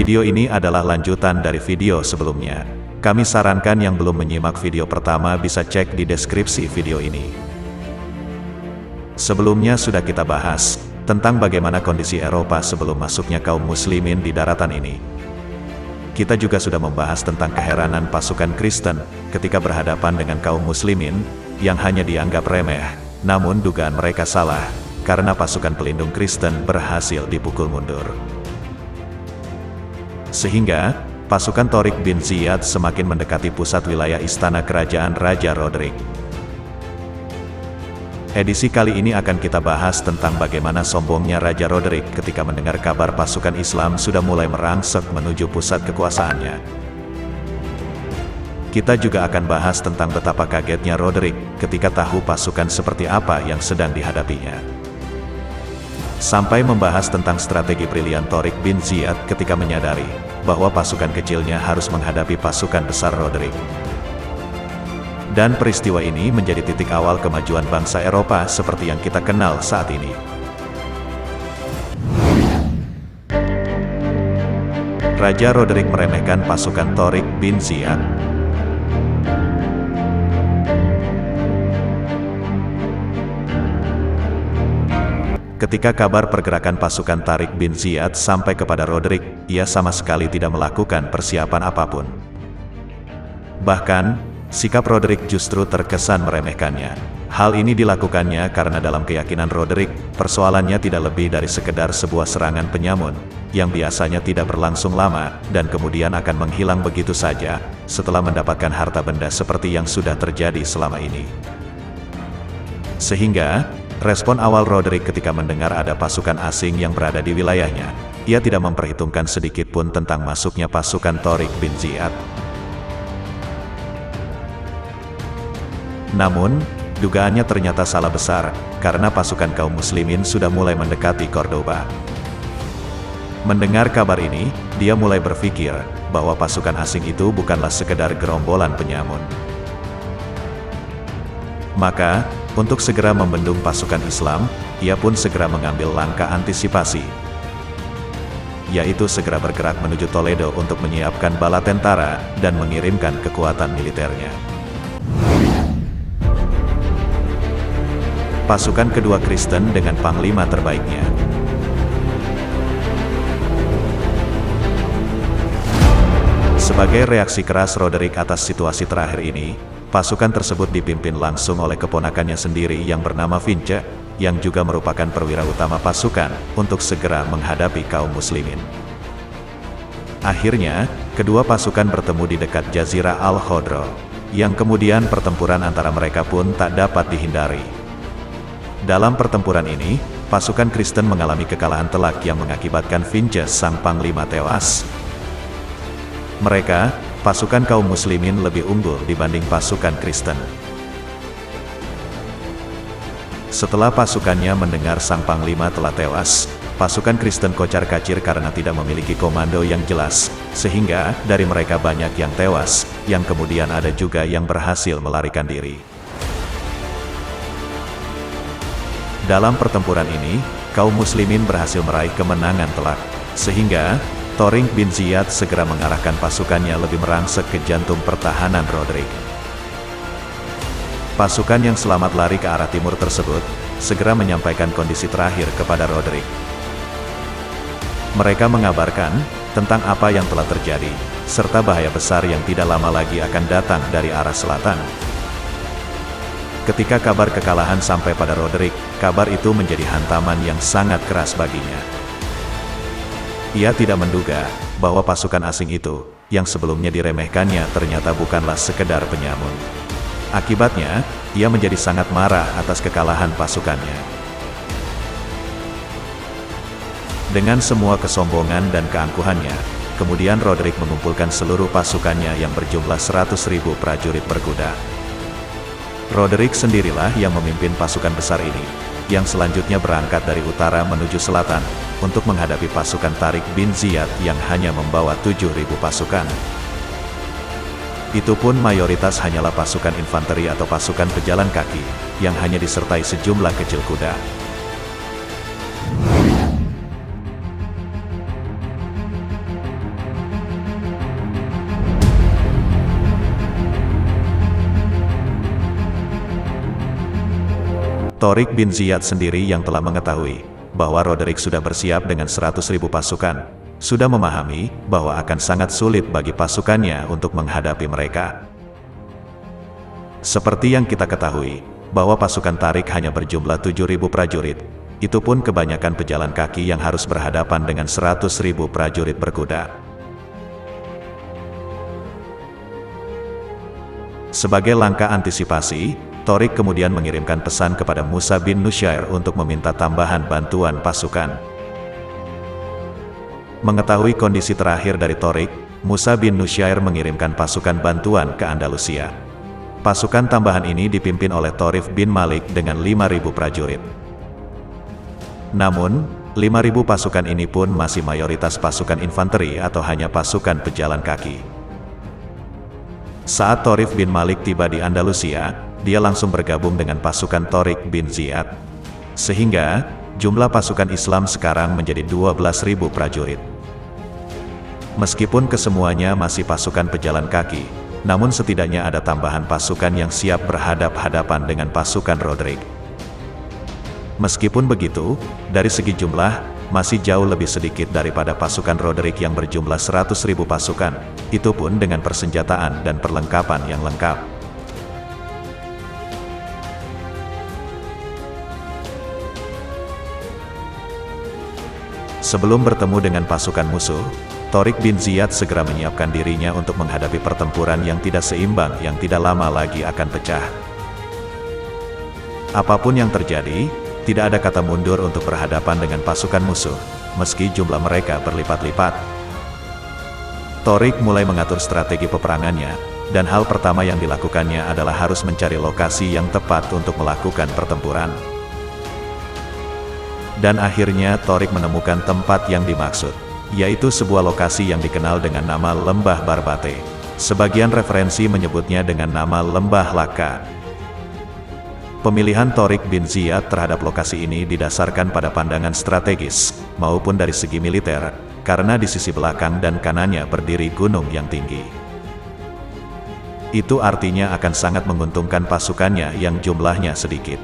Video ini adalah lanjutan dari video sebelumnya. Kami sarankan yang belum menyimak video pertama bisa cek di deskripsi video ini. Sebelumnya sudah kita bahas tentang bagaimana kondisi Eropa sebelum masuknya kaum muslimin di daratan ini. Kita juga sudah membahas tentang keheranan pasukan Kristen ketika berhadapan dengan kaum muslimin yang hanya dianggap remeh, namun dugaan mereka salah karena pasukan pelindung Kristen berhasil dipukul mundur. Sehingga pasukan Tariq bin Ziyad semakin mendekati pusat wilayah istana kerajaan Raja Roderick. Edisi kali ini akan kita bahas tentang bagaimana sombongnya Raja Roderick ketika mendengar kabar pasukan Islam sudah mulai merangsek menuju pusat kekuasaannya. Kita juga akan bahas tentang betapa kagetnya Roderick ketika tahu pasukan seperti apa yang sedang dihadapinya. Sampai membahas tentang strategi brilian Tariq bin Ziyad ketika menyadari bahwa pasukan kecilnya harus menghadapi pasukan besar Roderick. Dan peristiwa ini menjadi titik awal kemajuan bangsa Eropa seperti yang kita kenal saat ini. Raja Roderick meremehkan pasukan Tariq bin Ziyad. Ketika kabar pergerakan pasukan Tariq bin Ziyad sampai kepada Roderick, ia sama sekali tidak melakukan persiapan apapun. Bahkan, sikap Roderick justru terkesan meremehkannya. Hal ini dilakukannya karena dalam keyakinan Roderick, persoalannya tidak lebih dari sekedar sebuah serangan penyamun, yang biasanya tidak berlangsung lama, dan kemudian akan menghilang begitu saja, setelah mendapatkan harta benda seperti yang sudah terjadi selama ini. Sehingga, respon awal Roderick ketika mendengar ada pasukan asing yang berada di wilayahnya, ia tidak memperhitungkan sedikit pun tentang masuknya pasukan Tariq bin Ziyad. Namun, dugaannya ternyata salah besar, karena pasukan kaum muslimin sudah mulai mendekati Cordoba. Mendengar kabar ini, dia mulai berpikir bahwa pasukan asing itu bukanlah sekedar gerombolan penyamun. Maka, untuk segera membendung pasukan Islam, ia pun segera mengambil langkah antisipasi, yaitu segera bergerak menuju Toledo untuk menyiapkan bala tentara dan mengirimkan kekuatan militernya. Pasukan kedua Kristen dengan panglima terbaiknya. Sebagai reaksi keras Roderick atas situasi terakhir ini, pasukan tersebut dipimpin langsung oleh keponakannya sendiri yang bernama Vince, yang juga merupakan perwira utama pasukan, untuk segera menghadapi kaum muslimin. Akhirnya, kedua pasukan bertemu di dekat Jazirah Al-Khodro, yang kemudian pertempuran antara mereka pun tak dapat dihindari. Dalam pertempuran ini, pasukan Kristen mengalami kekalahan telak yang mengakibatkan Vince sang panglima tewas. Mereka, pasukan kaum muslimin lebih unggul dibanding pasukan Kristen. Setelah pasukannya mendengar sang panglima telah tewas, pasukan Kristen kocar-kacir karena tidak memiliki komando yang jelas, sehingga dari mereka banyak yang tewas, yang kemudian ada juga yang berhasil melarikan diri. Dalam pertempuran ini, kaum muslimin berhasil meraih kemenangan telak, sehingga Tariq bin Ziyad segera mengarahkan pasukannya lebih merangsek ke jantung pertahanan Roderick. Pasukan yang selamat lari ke arah timur tersebut, segera menyampaikan kondisi terakhir kepada Roderick. Mereka mengabarkan tentang apa yang telah terjadi, serta bahaya besar yang tidak lama lagi akan datang dari arah selatan. Ketika kabar kekalahan sampai pada Roderick, kabar itu menjadi hantaman yang sangat keras baginya. Ia tidak menduga bahwa pasukan asing itu, yang sebelumnya diremehkannya ternyata bukanlah sekedar penyamun. Akibatnya, ia menjadi sangat marah atas kekalahan pasukannya. Dengan semua kesombongan dan keangkuhannya, kemudian Roderick mengumpulkan seluruh pasukannya yang berjumlah 100.000 prajurit berkuda. Roderick sendirilah yang memimpin pasukan besar ini, yang selanjutnya berangkat dari utara menuju selatan, untuk menghadapi pasukan Tariq bin Ziyad yang hanya membawa 7.000 pasukan. Itu pun mayoritas hanyalah pasukan infanteri atau pasukan pejalan kaki, yang hanya disertai sejumlah kecil kuda. Tariq bin Ziyad sendiri yang telah mengetahui bahwa Roderick sudah bersiap dengan 100.000 pasukan, sudah memahami bahwa akan sangat sulit bagi pasukannya untuk menghadapi mereka. Seperti yang kita ketahui, bahwa pasukan Tariq hanya berjumlah 7.000 prajurit, itu pun kebanyakan pejalan kaki yang harus berhadapan dengan 100.000 prajurit berkuda. Sebagai langkah antisipasi, Tariq kemudian mengirimkan pesan kepada Musa bin Nusyair untuk meminta tambahan bantuan pasukan. Mengetahui kondisi terakhir dari Tariq, Musa bin Nusyair mengirimkan pasukan bantuan ke Andalusia. Pasukan tambahan ini dipimpin oleh Thorif bin Malik dengan 5.000 prajurit. Namun, 5.000 pasukan ini pun masih mayoritas pasukan infanteri atau hanya pasukan pejalan kaki. Saat Thorif bin Malik tiba di Andalusia, dia langsung bergabung dengan pasukan Tariq bin Ziyad. Sehingga, jumlah pasukan Islam sekarang menjadi 12.000 prajurit. Meskipun kesemuanya masih pasukan pejalan kaki, namun setidaknya ada tambahan pasukan yang siap berhadap-hadapan dengan pasukan Roderick. Meskipun begitu, dari segi jumlah, masih jauh lebih sedikit daripada pasukan Roderick yang berjumlah 100.000 pasukan, itu pun dengan persenjataan dan perlengkapan yang lengkap. Sebelum bertemu dengan pasukan musuh, Tariq bin Ziyad segera menyiapkan dirinya untuk menghadapi pertempuran yang tidak seimbang yang tidak lama lagi akan pecah. Apapun yang terjadi, tidak ada kata mundur untuk berhadapan dengan pasukan musuh, meski jumlah mereka berlipat-lipat. Tariq mulai mengatur strategi peperangannya, dan hal pertama yang dilakukannya adalah harus mencari lokasi yang tepat untuk melakukan pertempuran. Dan akhirnya Tariq menemukan tempat yang dimaksud, yaitu sebuah lokasi yang dikenal dengan nama Lembah Barbate. Sebagian referensi menyebutnya dengan nama Lembah Laka. Pemilihan Tariq bin Ziyad terhadap lokasi ini didasarkan pada pandangan strategis, maupun dari segi militer, karena di sisi belakang dan kanannya berdiri gunung yang tinggi. Itu artinya akan sangat menguntungkan pasukannya yang jumlahnya sedikit.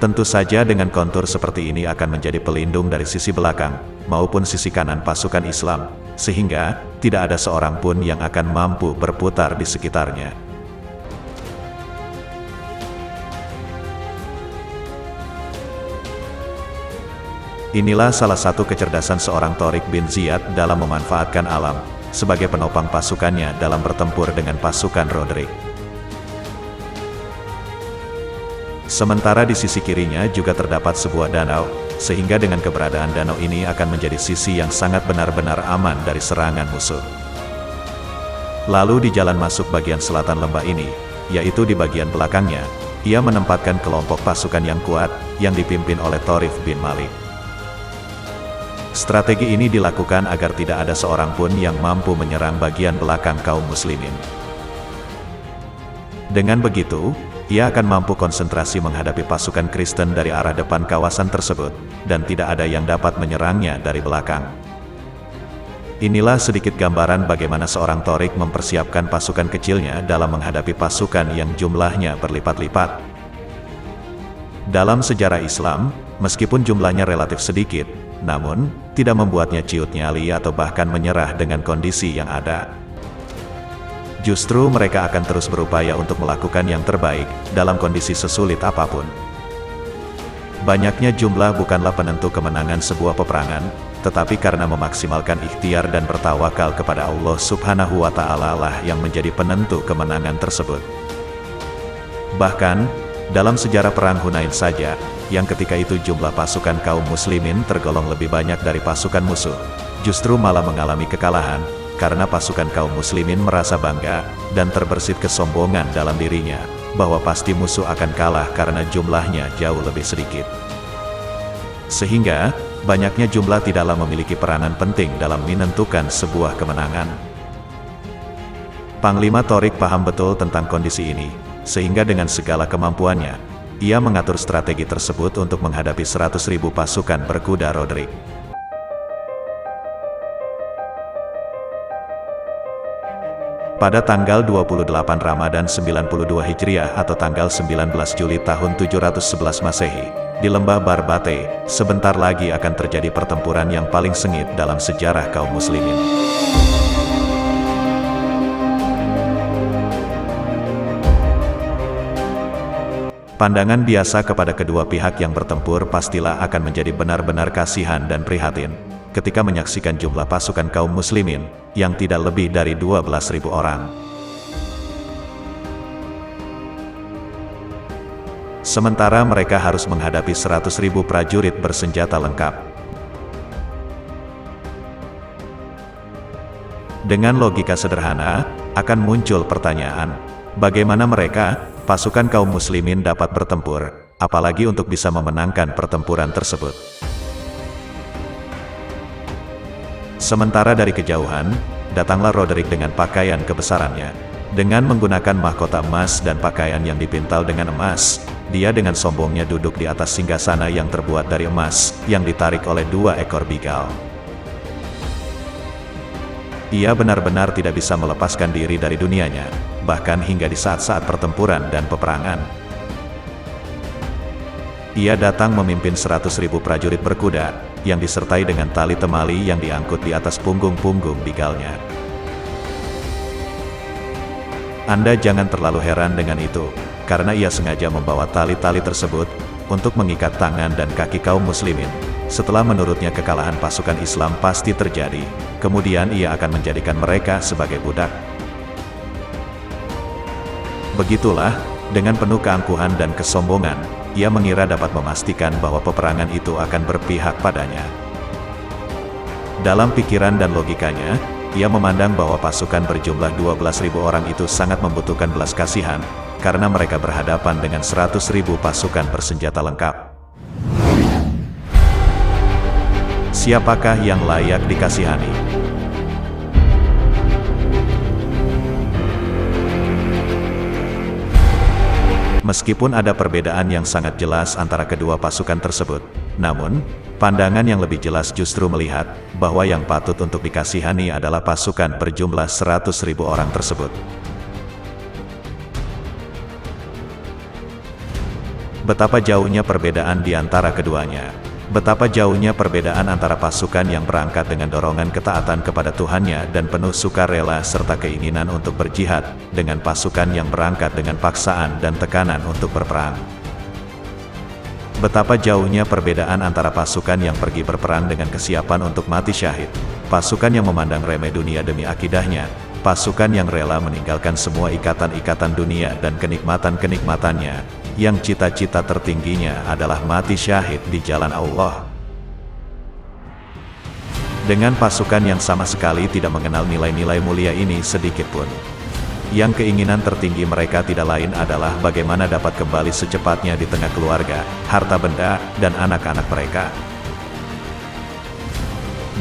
Tentu saja dengan kontur seperti ini akan menjadi pelindung dari sisi belakang, maupun sisi kanan pasukan Islam, sehingga tidak ada seorang pun yang akan mampu berputar di sekitarnya. Inilah salah satu kecerdasan seorang Tariq bin Ziyad dalam memanfaatkan alam, sebagai penopang pasukannya dalam bertempur dengan pasukan Roderick. Sementara di sisi kirinya juga terdapat sebuah danau, sehingga dengan keberadaan danau ini akan menjadi sisi yang sangat benar-benar aman dari serangan musuh. Lalu di jalan masuk bagian selatan lembah ini, yaitu di bagian belakangnya, ia menempatkan kelompok pasukan yang kuat, yang dipimpin oleh Thorif bin Malik. Strategi ini dilakukan agar tidak ada seorang pun yang mampu menyerang bagian belakang kaum muslimin. Dengan begitu, ia akan mampu konsentrasi menghadapi pasukan Kristen dari arah depan kawasan tersebut, dan tidak ada yang dapat menyerangnya dari belakang. Inilah sedikit gambaran bagaimana seorang Tariq mempersiapkan pasukan kecilnya dalam menghadapi pasukan yang jumlahnya berlipat-lipat. Dalam sejarah Islam, meskipun jumlahnya relatif sedikit, namun, tidak membuatnya ciut nyali atau bahkan menyerah dengan kondisi yang ada. Justru mereka akan terus berupaya untuk melakukan yang terbaik, dalam kondisi sesulit apapun. Banyaknya jumlah bukanlah penentu kemenangan sebuah peperangan, tetapi karena memaksimalkan ikhtiar dan bertawakal kepada Allah Subhanahu wa Ta'ala lah yang menjadi penentu kemenangan tersebut. Bahkan, dalam sejarah perang Hunain saja, yang ketika itu jumlah pasukan kaum muslimin tergolong lebih banyak dari pasukan musuh, justru malah mengalami kekalahan, karena pasukan kaum muslimin merasa bangga, dan terbersit kesombongan dalam dirinya, bahwa pasti musuh akan kalah karena jumlahnya jauh lebih sedikit. Sehingga, banyaknya jumlah tidaklah memiliki peranan penting dalam menentukan sebuah kemenangan. Panglima Tariq paham betul tentang kondisi ini, sehingga dengan segala kemampuannya, ia mengatur strategi tersebut untuk menghadapi 100.000 pasukan berkuda Roderick. Pada tanggal 28 Ramadan 92 Hijriah atau tanggal 19 Juli tahun 711 Masehi, di lembah Barbate, sebentar lagi akan terjadi pertempuran yang paling sengit dalam sejarah kaum muslimin. Pandangan biasa kepada kedua pihak yang bertempur pastilah akan menjadi benar-benar kasihan dan prihatin ketika menyaksikan jumlah pasukan kaum muslimin yang tidak lebih dari 12.000 orang. Sementara mereka harus menghadapi 100.000 prajurit bersenjata lengkap. Dengan logika sederhana, akan muncul pertanyaan, bagaimana mereka, pasukan kaum muslimin dapat bertempur, apalagi untuk bisa memenangkan pertempuran tersebut. Sementara dari kejauhan, datanglah Roderick dengan pakaian kebesarannya. Dengan menggunakan mahkota emas dan pakaian yang dipintal dengan emas, dia dengan sombongnya duduk di atas singgasana yang terbuat dari emas, yang ditarik oleh 2 ekor bigal. Ia benar-benar tidak bisa melepaskan diri dari dunianya, bahkan hingga di saat-saat pertempuran dan peperangan. Ia datang memimpin 100.000 prajurit berkuda, yang disertai dengan tali temali yang diangkut di atas punggung-punggung bigalnya. Anda jangan terlalu heran dengan itu, karena ia sengaja membawa tali-tali tersebut, untuk mengikat tangan dan kaki kaum muslimin. Setelah menurutnya kekalahan pasukan Islam pasti terjadi, kemudian ia akan menjadikan mereka sebagai budak. Begitulah, dengan penuh keangkuhan dan kesombongan, ia mengira dapat memastikan bahwa peperangan itu akan berpihak padanya. Dalam pikiran dan logikanya, ia memandang bahwa pasukan berjumlah 12.000 orang itu sangat membutuhkan belas kasihan, karena mereka berhadapan dengan 100.000 pasukan bersenjata lengkap. Siapakah yang layak dikasihani? Meskipun ada perbedaan yang sangat jelas antara kedua pasukan tersebut, namun, pandangan yang lebih jelas justru melihat bahwa yang patut untuk dikasihani adalah pasukan berjumlah 100.000 orang tersebut. Betapa jauhnya perbedaan di antara keduanya. Betapa jauhnya perbedaan antara pasukan yang berangkat dengan dorongan ketaatan kepada Tuhannya dan penuh sukarela serta keinginan untuk berjihad, dengan pasukan yang berangkat dengan paksaan dan tekanan untuk berperang. Betapa jauhnya perbedaan antara pasukan yang pergi berperang dengan kesiapan untuk mati syahid, pasukan yang memandang remeh dunia demi akidahnya, pasukan yang rela meninggalkan semua ikatan-ikatan dunia dan kenikmatan-kenikmatannya, yang cita-cita tertingginya adalah mati syahid di jalan Allah. Dengan pasukan yang sama sekali tidak mengenal nilai-nilai mulia ini sedikitpun. Yang keinginan tertinggi mereka tidak lain adalah bagaimana dapat kembali secepatnya di tengah keluarga, harta benda, dan anak-anak mereka.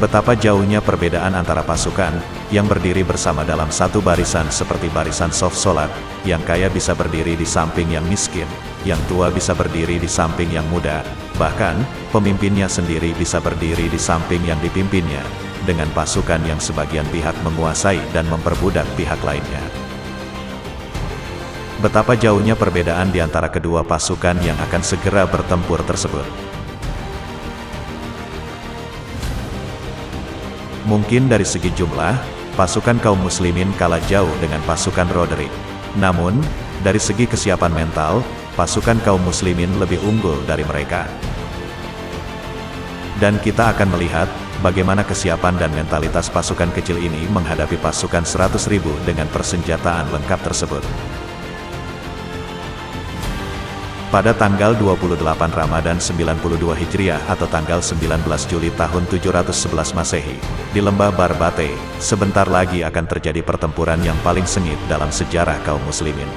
Betapa jauhnya perbedaan antara pasukan yang berdiri bersama dalam satu barisan seperti barisan soft sholat, yang kaya bisa berdiri di samping yang miskin, yang tua bisa berdiri di samping yang muda, bahkan pemimpinnya sendiri bisa berdiri di samping yang dipimpinnya, dengan pasukan yang sebagian pihak menguasai dan memperbudak pihak lainnya. Betapa jauhnya perbedaan di antara kedua pasukan yang akan segera bertempur tersebut. Mungkin dari segi jumlah, pasukan kaum muslimin kalah jauh dengan pasukan Roderick. Namun, dari segi kesiapan mental, pasukan kaum muslimin lebih unggul dari mereka. Dan kita akan melihat, bagaimana kesiapan dan mentalitas pasukan kecil ini menghadapi pasukan 100.000 dengan persenjataan lengkap tersebut. Pada tanggal 28 Ramadan 92 Hijriah atau tanggal 19 Juli tahun 711 Masehi, di lembah Barbate, sebentar lagi akan terjadi pertempuran yang paling sengit dalam sejarah kaum muslimin.